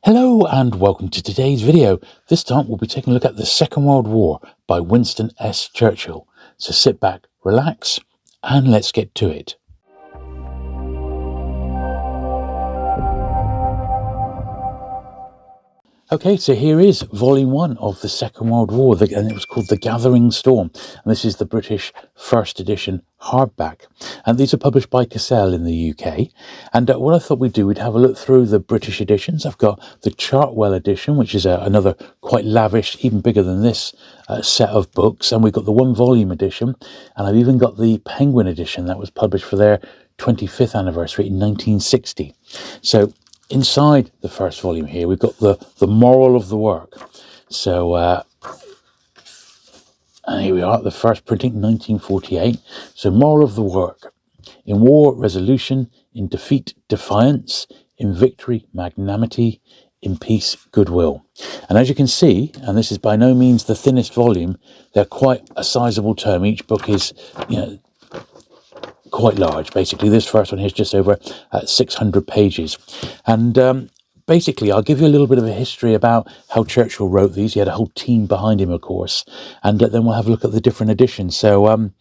Hello and welcome to today's video. This time we'll be taking a look at the Second World War by Winston S. Churchill. So sit back, relax, and let's get to it. Okay, so here is Volume 1 of the Second World War, and it was called The Gathering Storm. And this is the British first edition hardback. And these are published by Churchill in the UK. And what I thought we'd do, we'd have a look through the British editions. I've got the Chartwell edition, which is another quite lavish, even bigger than this, set of books. And we've got the one volume edition. And I've even got the Penguin edition that was published for their 25th anniversary in 1960. So inside the first volume here, we've got the moral of the work. So, and here we are, the first printing, 1948. So, moral of the work. In war, resolution. In defeat, defiance. In victory, magnanimity. In peace, goodwill. And as you can see, and this is by no means the thinnest volume, they're quite a sizable term. Each book is, quite large. Basically, this first one here is just over 600 pages. And basically, I'll give you a little bit of a history about how Churchill wrote these. He had a whole team behind him, of course. And then we'll have a look at the different editions. So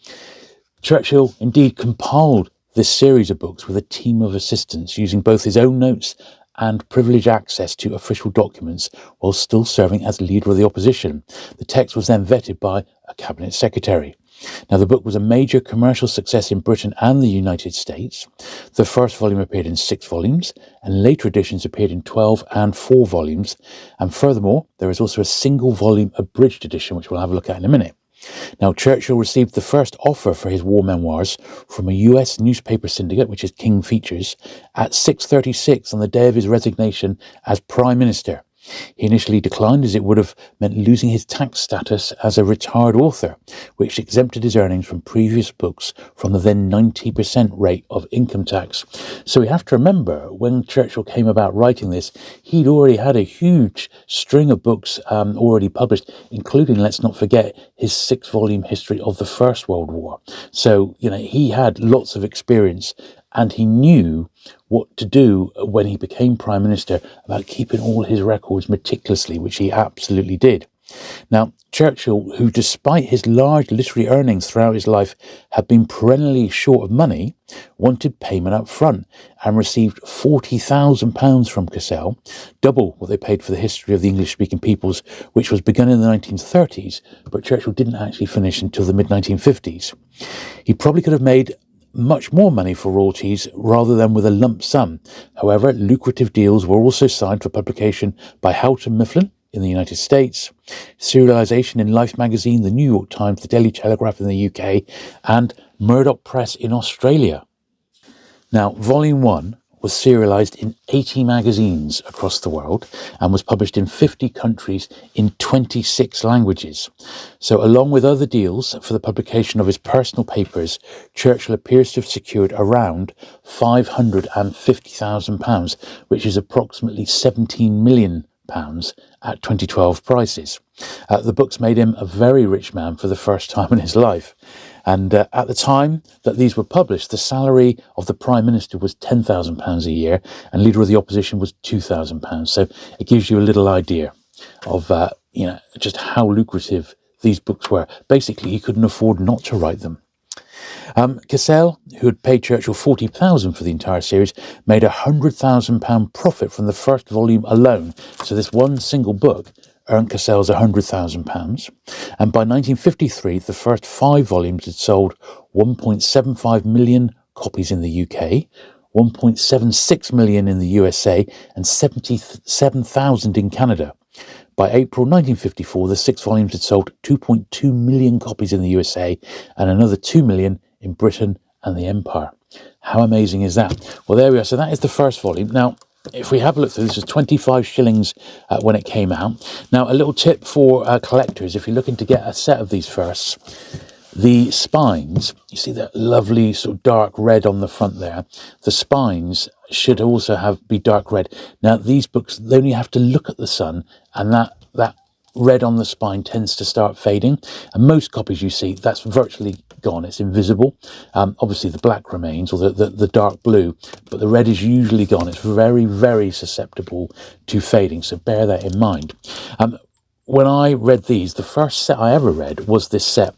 Churchill indeed compiled this series of books with a team of assistants, using both his own notes and privileged access to official documents while still serving as leader of the opposition. The text was then vetted by a cabinet secretary. Now, the book was a major commercial success in Britain and the United States. The first volume appeared in 6 volumes, and later editions appeared in 12 and 4 volumes. And furthermore, there is also a single volume abridged edition, which we'll have a look at in a minute. Now, Churchill received the first offer for his war memoirs from a US newspaper syndicate, which is King Features, at 6:36 on the day of his resignation as Prime Minister. He initially declined, as it would have meant losing his tax status as a retired author, which exempted his earnings from previous books from the then 90% rate of income tax. So we have to remember, when Churchill came about writing this, he'd already had a huge string of books already published, including, let's not forget, his 6-volume history of the First World War. So, he had lots of experience, and he knew what to do when he became Prime Minister about keeping all his records meticulously, which he absolutely did. Now, Churchill, who despite his large literary earnings throughout his life had been perennially short of money, wanted payment up front and received £40,000 from Churchill, double what they paid for the history of the English-speaking peoples, which was begun in the 1930s, but Churchill didn't actually finish until the mid-1950s. He probably could have made much more money for royalties rather than with a lump sum. However, lucrative deals were also signed for publication by Houghton Mifflin in the United States, serialization in Life magazine, the New York Times, the Daily Telegraph in the UK, and Murdoch Press in Australia. Now, Volume 1 was serialized in 80 magazines across the world and was published in 50 countries in 26 languages. So, along with other deals for the publication of his personal papers, Churchill appears to have secured around £550,000, which is approximately £17 million at 2012 prices. The books made him a very rich man for the first time in his life. And at the time that these were published, the salary of the Prime Minister was £10,000 a year, and Leader of the Opposition was £2,000. So it gives you a little idea of, just how lucrative these books were. Basically, he couldn't afford not to write them. Churchill, who had paid Churchill £40,000 for the entire series, made a £100,000 profit from the first volume alone. So this one single book earned Churchill's £100,000. And by 1953, the first 5 volumes had sold 1.75 million copies in the UK, 1.76 million in the USA, and 77,000 in Canada. By April 1954, the 6 volumes had sold 2.2 million copies in the USA and another 2 million in Britain and the Empire. How amazing is that? Well, there we are. So that is the first volume. Now, if we have a look through, this was 25 shillings when it came out. Now, a little tip for collectors, if you're looking to get a set of these firsts, the spines, you see that lovely sort of dark red on the front there, the spines should also be dark red. Now, these books, they only have to look at the sun, and that red on the spine tends to start fading, and most copies you see, that's virtually gone, it's invisible. Obviously the black remains, or the dark blue, but the red is usually gone. It's very, very susceptible to fading, so bear that in mind. When I read these, the first set I ever read was this set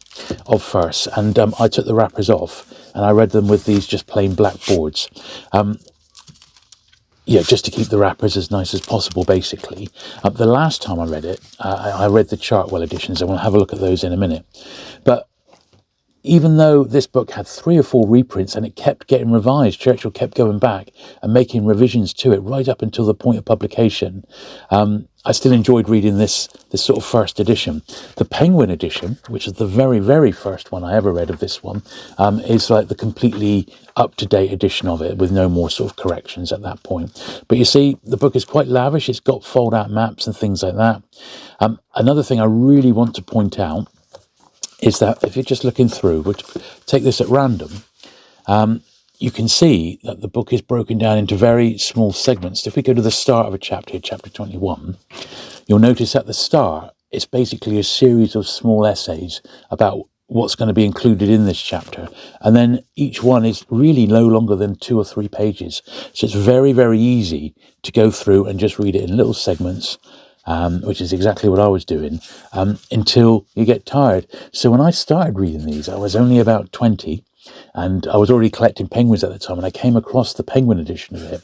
of firsts, and I took the wrappers off and I read them with these just plain black boards. Just to keep the wrappers as nice as possible, basically. The last time I read it, I read the Chartwell editions, and we'll have a look at those in a minute. But even though this book had 3 or 4 reprints and it kept getting revised, Churchill kept going back and making revisions to it right up until the point of publication, I still enjoyed reading this sort of first edition. The Penguin edition, which is the very, very first one I ever read of this one, is like the completely up-to-date edition of it with no more sort of corrections at that point. But you see, the book is quite lavish. It's got fold-out maps and things like that. Another thing I really want to point out is that if you're just looking through, which take this at random, you can see that the book is broken down into very small segments. If we go to the start of a chapter, chapter 21, you'll notice at the start, it's basically a series of small essays about what's going to be included in this chapter. And then each one is really no longer than 2 or 3 pages. So it's very, very easy to go through and just read it in little segments, which is exactly what I was doing, until you get tired. So when I started reading these, I was only about 20, and I was already collecting penguins at the time, and I came across the Penguin edition of it,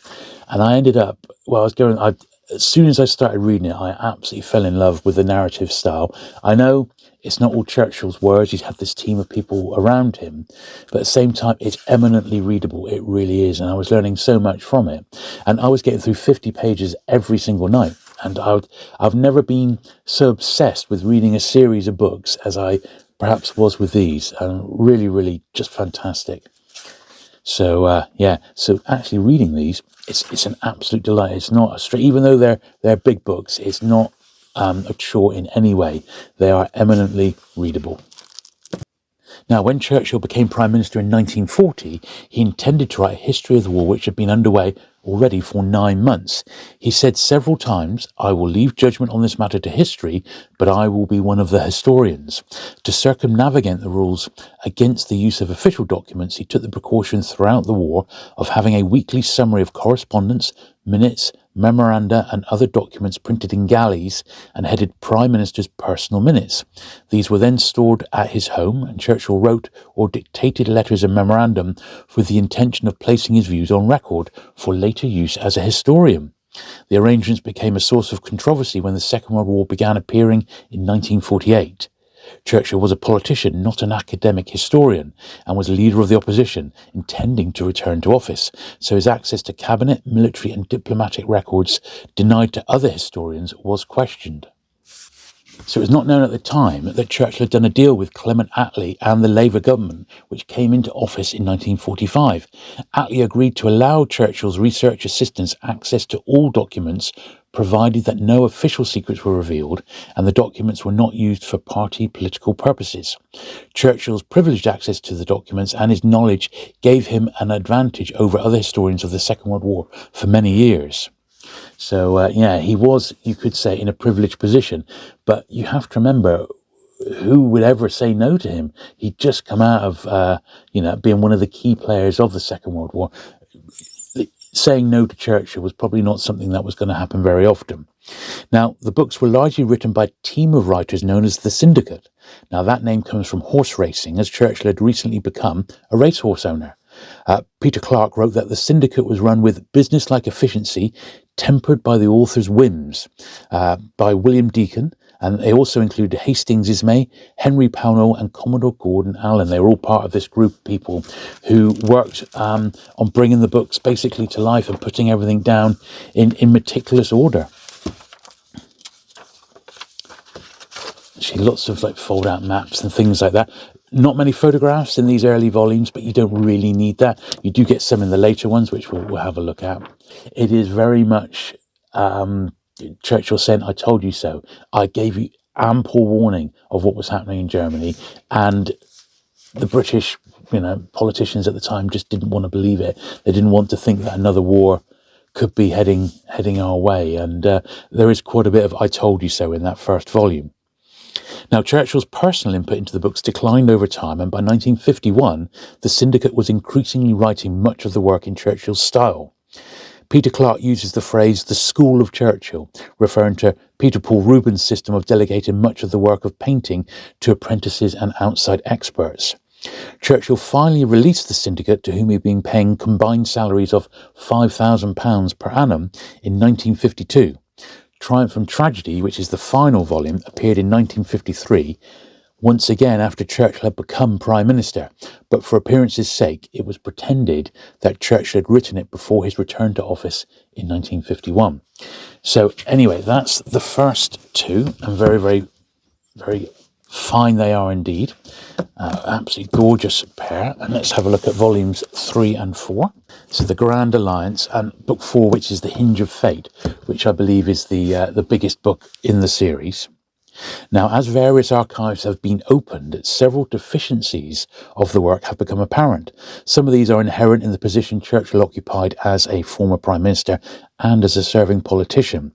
and I ended up, as soon as I started reading it, I absolutely fell in love with the narrative style. I know it's not all Churchill's words, he's had this team of people around him, but at the same time, it's eminently readable, it really is, and I was learning so much from it. And I was getting through 50 pages every single night, and I've never been so obsessed with reading a series of books as I perhaps was with these, and really, really just fantastic. So so actually reading these, it's an absolute delight. It's not a straight, even though they're big books, it's not a chore in any way. They are eminently readable. Now, when Churchill became Prime Minister in 1940, he intended to write a history of the war which had been underway already for 9 months. He said several times, "I will leave judgment on this matter to history, but I will be one of the historians." To circumnavigate the rules against the use of official documents, he took the precaution throughout the war of having a weekly summary of correspondence, minutes, memoranda and other documents printed in galleys and headed Prime Minister's personal minutes. These were then stored at his home, and Churchill wrote or dictated letters and memorandum with the intention of placing his views on record for later use as a historian. The arrangements became a source of controversy when the Second World War began appearing in 1948. Churchill was a politician, not an academic historian, and was leader of the opposition, intending to return to office, so his access to cabinet, military and diplomatic records denied to other historians was questioned. So it was not known at the time that Churchill had done a deal with Clement Attlee and the Labour government, which came into office in 1945. Attlee agreed to allow Churchill's research assistants access to all documents, provided that no official secrets were revealed and the documents were not used for party political purposes. Churchill's privileged access to the documents and his knowledge gave him an advantage over other historians of the Second World War for many years. So, he was, you could say, in a privileged position. But you have to remember, who would ever say no to him? He'd just come out of, being one of the key players of the Second World War. Saying no to Churchill was probably not something that was going to happen very often. Now, the books were largely written by a team of writers known as the Syndicate. Now, that name comes from horse racing, as Churchill had recently become a racehorse owner. Peter Clarke wrote that the Syndicate was run with business-like efficiency, tempered by the author's whims, by William Deacon, and they also included Hastings Ismay, Henry Pownall and Commodore Gordon Allen. They were all part of this group of people who worked on bringing the books basically to life and putting everything down in meticulous order. Actually, lots of fold-out maps and things like that. Not many photographs in these early volumes, but you don't really need that. You do get some in the later ones, which we'll have a look at. It is very much Churchill saying, "I told you so. I gave you ample warning of what was happening in Germany." And the British, politicians at the time just didn't want to believe it. They didn't want to think that another war could be heading our way. And there is quite a bit of "I told you so" in that first volume. Now, Churchill's personal input into the books declined over time, and by 1951, the syndicate was increasingly writing much of the work in Churchill's style. Peter Clarke uses the phrase "the school of Churchill," referring to Peter Paul Rubens' system of delegating much of the work of painting to apprentices and outside experts. Churchill finally released the syndicate, to whom he'd been paying combined salaries of £5,000 per annum, in 1952. Triumph and Tragedy, which is the final volume, appeared in 1953, once again after Churchill had become Prime Minister, but for appearance's sake it was pretended that Churchill had written it before his return to office in 1951. So anyway, that's the first two, and very, very, very fine they are indeed. Absolutely gorgeous pair. And let's have a look at volumes 3 and 4. So The Grand Alliance, and book 4, which is The Hinge of Fate, which I believe is the biggest book in the series. Now, as various archives have been opened, several deficiencies of the work have become apparent. Some of these are inherent in the position Churchill occupied as a former Prime Minister and as a serving politician.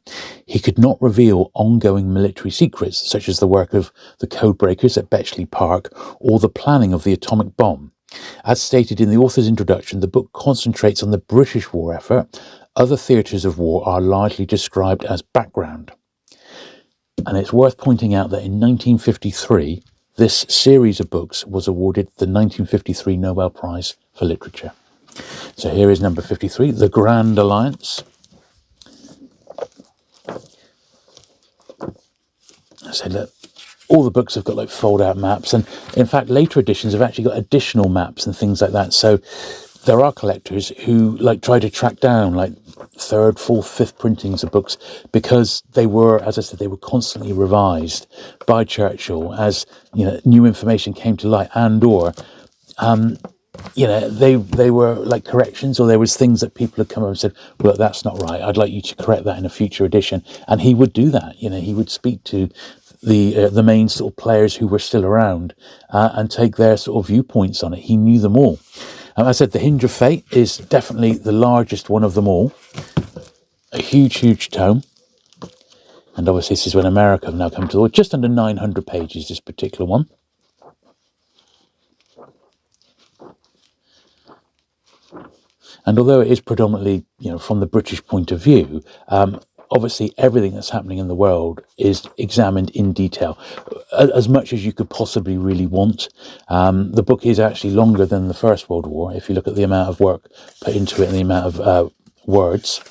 He could not reveal ongoing military secrets, such as the work of the codebreakers at Bletchley Park or the planning of the atomic bomb. As stated in the author's introduction, the book concentrates on the British war effort. Other theatres of war are largely described as background. And it's worth pointing out that in 1953, this series of books was awarded the 1953 Nobel Prize for Literature. So here is number 53, The Grand Alliance. So look, all the books have got like fold-out maps, and in fact later editions have actually got additional maps and things like that. So there are collectors who like try to track down like third, fourth, fifth printings of books, because they were, as I said, they were constantly revised by Churchill as, you know, new information came to light, and or you know, they were like corrections, or there was things that people had come up and said, well, that's not right, I'd like you to correct that in a future edition. And he would do that. You know, he would speak to the main sort of players who were still around and take their sort of viewpoints on it. He knew them all. I said The Hinge of Fate is definitely the largest one of them all. A huge, huge tome. And obviously this is when America have now come to the world. Just under 900 pages, this particular one. And although it is predominantly, you know, from the British point of view, obviously everything that's happening in the world is examined in detail, as much as you could possibly really want. The book is actually longer than the First World War, if you look at the amount of work put into it and the amount of words.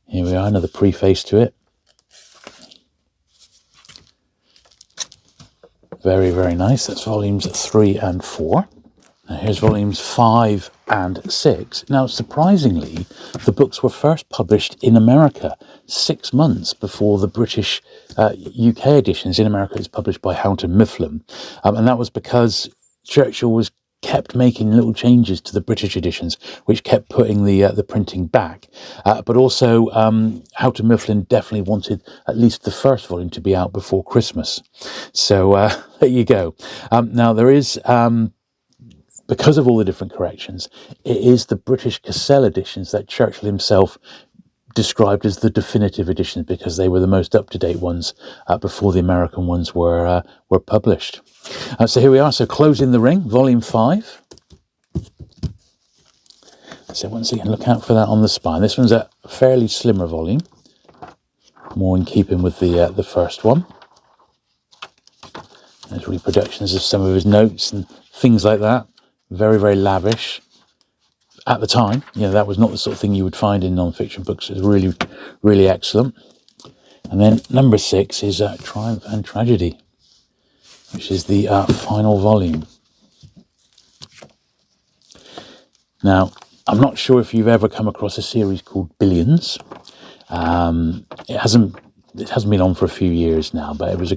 Here we are, another preface to it. Very, very nice. That's volumes 3 and 4. Now here's volumes 5 and 6. Now, surprisingly, the books were first published in America 6 months before the British UK editions. In America, it's published by Houghton Mifflin. And that was because Churchill was kept making little changes to the British editions, which kept putting the printing back. But also, Houghton Mifflin definitely wanted at least the first volume to be out before Christmas. So there you go. Now, there is... because of all the different corrections, it is the British Cassell editions that Churchill himself described as the definitive editions, because they were the most up-to-date ones before the American ones were published. So here we are. So Closing the Ring, volume 5. So once again, look out for that on the spine. This one's a fairly slimmer volume, more in keeping with the first one. There's reproductions of some of his notes and things like that. Very, very lavish. At the time, you know, that was not the sort of thing you would find in non-fiction books. It's really, really excellent. And then number 6 is Triumph and Tragedy, which is the final volume. Now, I'm not sure if you've ever come across a series called Billions. It hasn't been on for a few years now, but it was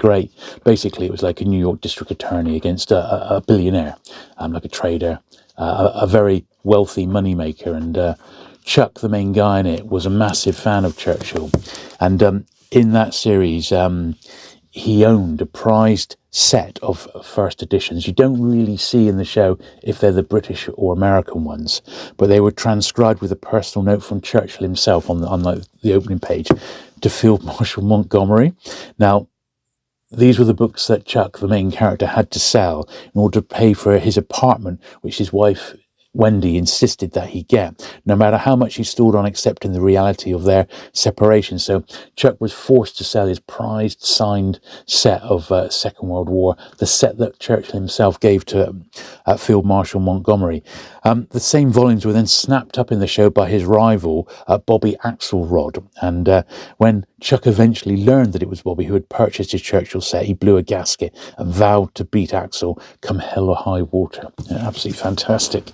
basically it was like a New York district attorney against a billionaire, like a trader, a very wealthy moneymaker. And Chuck, the main guy in it, was a massive fan of Churchill. And in that series, he owned a prized set of first editions. You don't really see in the show if they're the British or American ones, but they were transcribed with a personal note from Churchill himself on the opening page to Field Marshal Montgomery. Now, these were the books that Chuck, the main character, had to sell in order to pay for his apartment, which his wife Wendy insisted that he get, no matter how much he stalled on accepting the reality of their separation. So Chuck was forced to sell his prized signed set of Second World War, the set that Churchill himself gave to Field Marshal Montgomery. The same volumes were then snapped up in the show by his rival, Bobby Axelrod. And when Chuck eventually learned that it was Bobby who had purchased his Churchill set, he blew a gasket and vowed to beat Axel come hell or high water. Yeah, absolutely fantastic.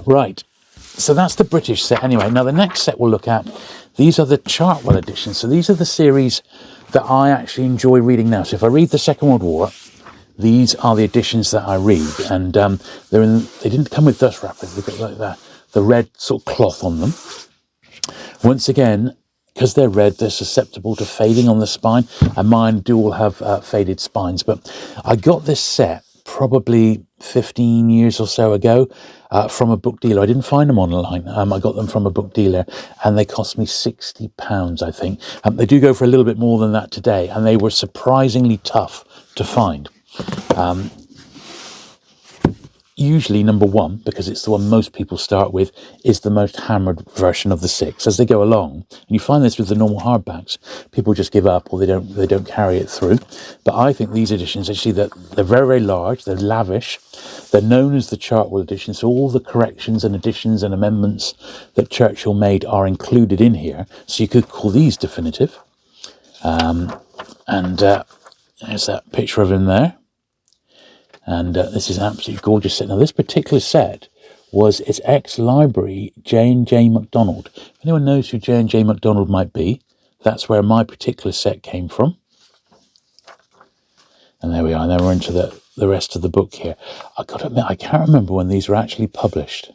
Right, so that's the British set anyway. Now the next set we'll look at, these are the Chartwell editions. So these are the series that I actually enjoy reading now. So if I read the Second World War, these are the editions that I read, and they didn't come with dust wrappers. They've got like the red sort of cloth on them. Once again, because they're red, they're susceptible to fading on the spine, and mine do all have faded spines. But I got this set probably 15 years or so ago from a book dealer. I didn't find them online. I got them from a book dealer, and they cost me £60, I think. They do go for a little bit more than that today, and they were surprisingly tough to find. Usually number one, because it's the one most people start with, is the most hammered version of the six. As they go along, and you find this with the normal hardbacks, people just give up or they don't carry it through. But I think these editions, actually, that they're very, very large, they're lavish, they're known as the Chartwell edition, so all the corrections and additions and amendments that Churchill made are included in here. So you could call these definitive. There's that picture of him there. And this is an absolutely gorgeous set. Now, this particular set was its ex-library, J&J MacDonald. If anyone knows who J&J MacDonald might be, that's where my particular set came from. And there we are. And then we're into the rest of the book here. I've got to admit, I can't remember when these were actually published.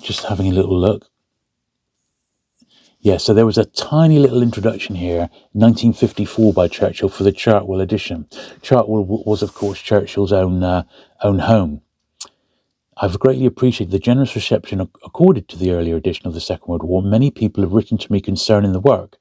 Just having a little look. Yeah, so there was a tiny little introduction here, 1954 by Churchill for the Chartwell edition. Chartwell was, of course, Churchill's own home. I've greatly appreciated the generous reception accorded to the earlier edition of the Second World War. Many people have written to me concerning the work.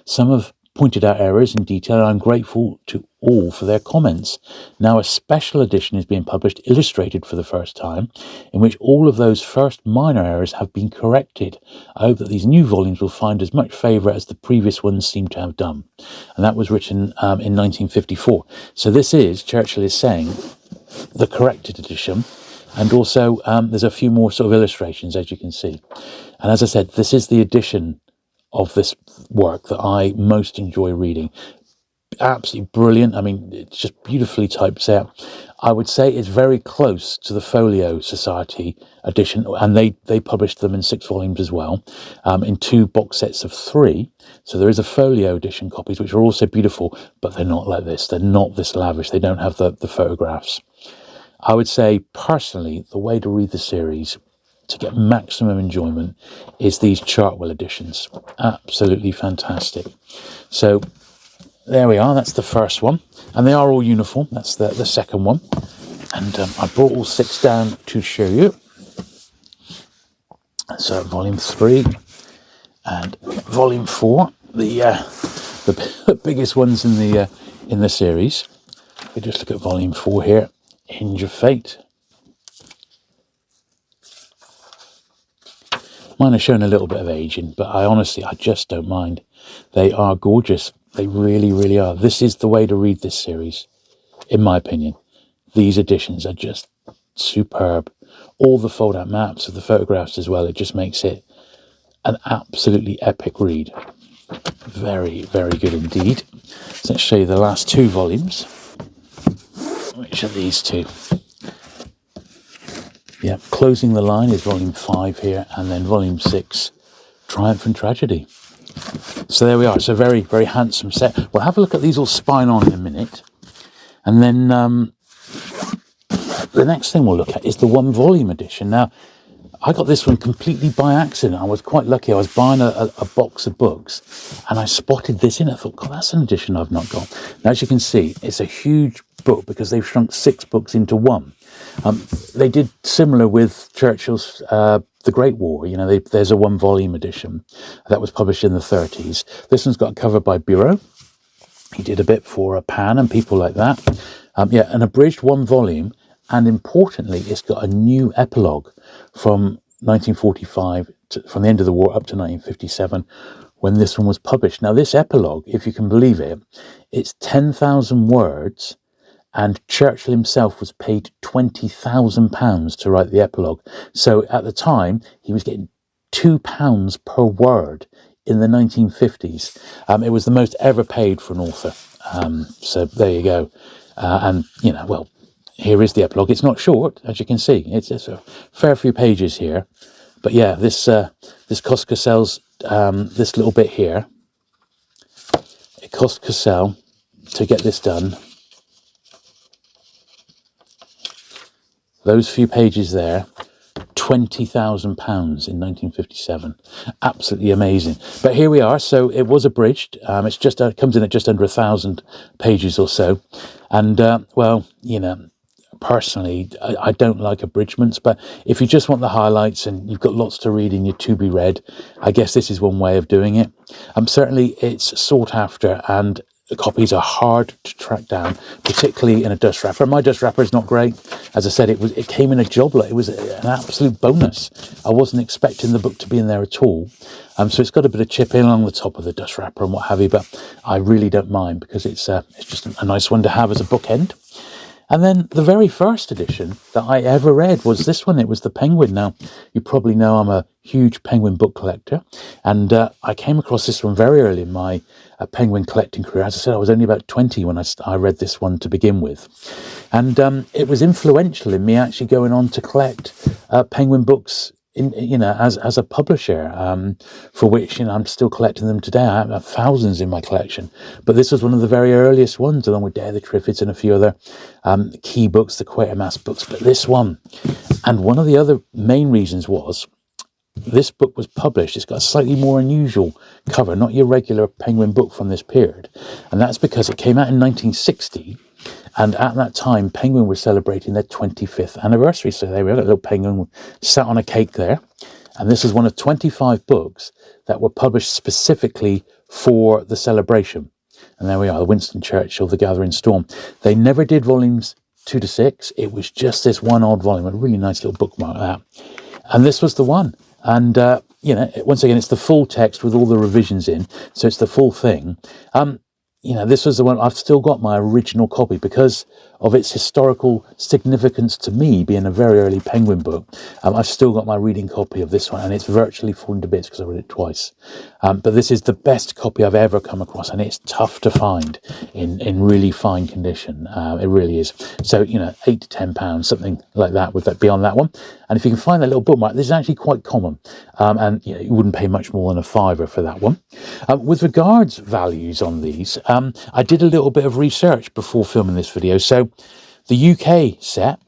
Some have pointed out errors in detail, and I'm grateful to all for their comments. Now a special edition is being published, illustrated for the first time, in which all of those first minor errors have been corrected. I hope that these new volumes will find as much favour as the previous ones seem to have done. And that was written in 1954. So this is, Churchill is saying, the corrected edition. And also there's a few more sort of illustrations, as you can see. And as I said, this is the edition of this work that I most enjoy reading. Absolutely brilliant. I mean, it's just beautifully typeset. I would say it's very close to the Folio Society edition, and they published them in 6 volumes as well, in 2 box sets of 3. So there is a Folio edition copies, which are also beautiful, but they're not like this. They're not this lavish. They don't have the photographs. I would say, personally, the way to read the series to get maximum enjoyment is these Chartwell editions. Absolutely fantastic. So there we are. That's the first one. And they are all uniform. That's the second one. And I brought all 6 down to show you. So volume 3 and volume 4, the biggest ones in the series. We just look at volume 4 here, Hinge of Fate. Mine are showing a little bit of aging, but I just don't mind. They are gorgeous. They really, really are. This is the way to read this series, in my opinion. These editions are just superb. All the fold-out maps of the photographs as well. It just makes it an absolutely epic read. Very, very good indeed. So let's show you the last 2 volumes, which are these 2. Yeah, closing the line is volume 5 here, and then volume 6, Triumph and Tragedy. So there we are. It's a very, very handsome set. We'll have a look at these all spine on in a minute. And then the next thing we'll look at is the 1 volume edition. Now, I got this one completely by accident. I was quite lucky. I was buying a box of books and I spotted this in it. I thought, God, that's an edition I've not got. Now, as you can see, it's a huge book because they've shrunk 6 books into one. They did similar with Churchill's The Great War. You know, there's a 1-volume edition that was published in the 30s. This one's got a cover by Bureau. He did a bit for Pan and people like that. Yeah, an abridged 1 volume. And importantly, it's got a new epilogue from 1945, from the end of the war up to 1957, when this one was published. Now, this epilogue, if you can believe it, it's 10,000 words, and Churchill himself was paid £20,000 to write the epilogue. So at the time, he was getting £2 per word in the 1950s. It was the most ever paid for an author. So there you go. And, you know, well, here is the epilogue. It's not short, as you can see. It's a fair few pages here. But yeah, this cost Cassell's, this little bit here, it cost Cassell to get this done. Those few pages there, £20,000 in 1957. Absolutely amazing. But here we are. So it was abridged. It's just comes in at just under 1,000 pages or so. And well, you know, personally, I don't like abridgments, but if you just want the highlights and you've got lots to read in your to be read, I guess this is one way of doing it. Certainly it's sought after, and the copies are hard to track down, particularly in a dust wrapper. My dust wrapper is not great. As I said, it came in a job lot. It was an absolute bonus. I wasn't expecting the book to be in there at all. So it's got a bit of chipping along the top of the dust wrapper and what have you, but I really don't mind because it's just a nice one to have as a bookend. And then the very first edition that I ever read was this one. It was the Penguin. Now, you probably know I'm a huge Penguin book collector, and I came across this one very early in my Penguin collecting career. As I said, I was only about 20 when I read this one to begin with. And it was influential in me actually going on to collect Penguin books as a publisher, for which, I'm still collecting them today. I have thousands in my collection, but this was one of the very earliest ones, along with Dare the Triffids and a few other key books, the Quatermass books. But this one, and one of the other main reasons was this book was published. It's got a slightly more unusual cover, not your regular Penguin book from this period, and that's because it came out in 1960. And at that time, Penguin were celebrating their 25th anniversary. So there we have a little penguin sat on a cake there. And this is one of 25 books that were published specifically for the celebration. And there we are, the Winston Churchill, The Gathering Storm. They never did volumes 2 to 6. It was just this one odd volume, a really nice little bookmark that. And this was the one. And, once again, it's the full text with all the revisions in. So it's the full thing. This was the one. I've still got my original copy because of its historical significance to me, being a very early Penguin book. I've still got my reading copy of this one, and it's virtually fallen to bits because I read it twice. But this is the best copy I've ever come across, and it's tough to find in really fine condition. It really is. So, £8 to £10, something like that would be on that one. And if you can find that little bookmark, this is actually quite common. And you wouldn't pay much more than a £5 for that one. With regards values on these, I did a little bit of research before filming this video. So the UK set,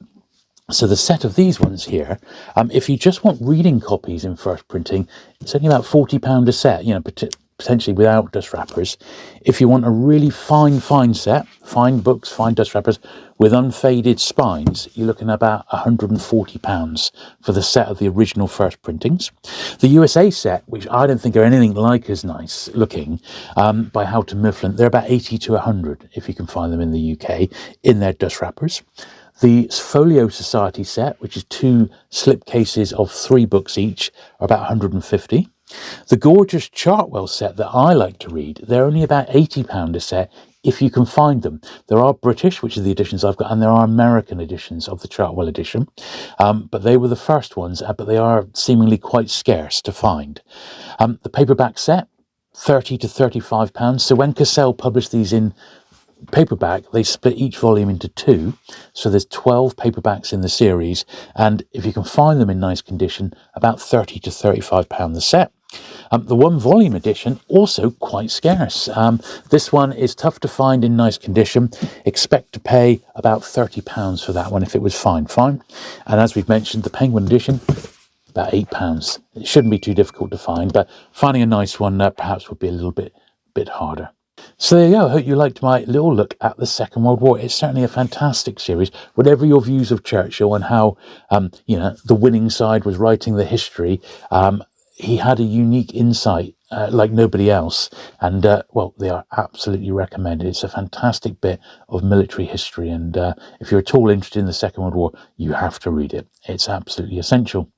so the set of these ones here, if you just want reading copies in first printing, it's only about £40 a set, potentially without dust wrappers. If you want a really fine set, fine books, fine dust wrappers with unfaded spines, you're looking at about £140 for the set of the original first printings. The USA set, which I don't think are anything like as nice looking, by Houghton Mifflin, they're about 80 to 100 if you can find them in the UK in their dust wrappers. The Folio Society set, which is 2 slip cases of 3 books each, are about 150. The gorgeous Chartwell set that I like to read, they're only about £80 a set if you can find them. There are British, which are the editions I've got, and there are American editions of the Chartwell edition. But they were the first ones, but they are seemingly quite scarce to find. The paperback set, £30 to £35. So when Cassell published these in paperback, they split each volume into 2, so there's 12 paperbacks in the series, and if you can find them in nice condition, about £30 to £35 a set. The 1 volume edition, also quite scarce. This one is tough to find in nice condition. Expect to pay about £30 for that one if it was fine. And as we've mentioned, the Penguin edition, about £8. It shouldn't be too difficult to find, but finding a nice one perhaps would be a little bit harder. So there you go. I hope you liked my little look at the Second World War. It's certainly a fantastic series. Whatever your views of Churchill and how, the winning side was writing the history, he had a unique insight like nobody else. And, they are absolutely recommended. It's a fantastic bit of military history. And if you're at all interested in the Second World War, you have to read it. It's absolutely essential.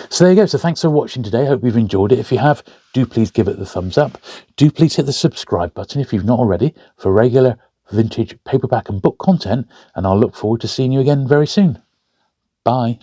So there you go. So thanks for watching today. I hope you've enjoyed it. If you have, do please give it the thumbs up. Do please hit the subscribe button if you've not already for regular vintage paperback and book content. And I'll look forward to seeing you again very soon. Bye.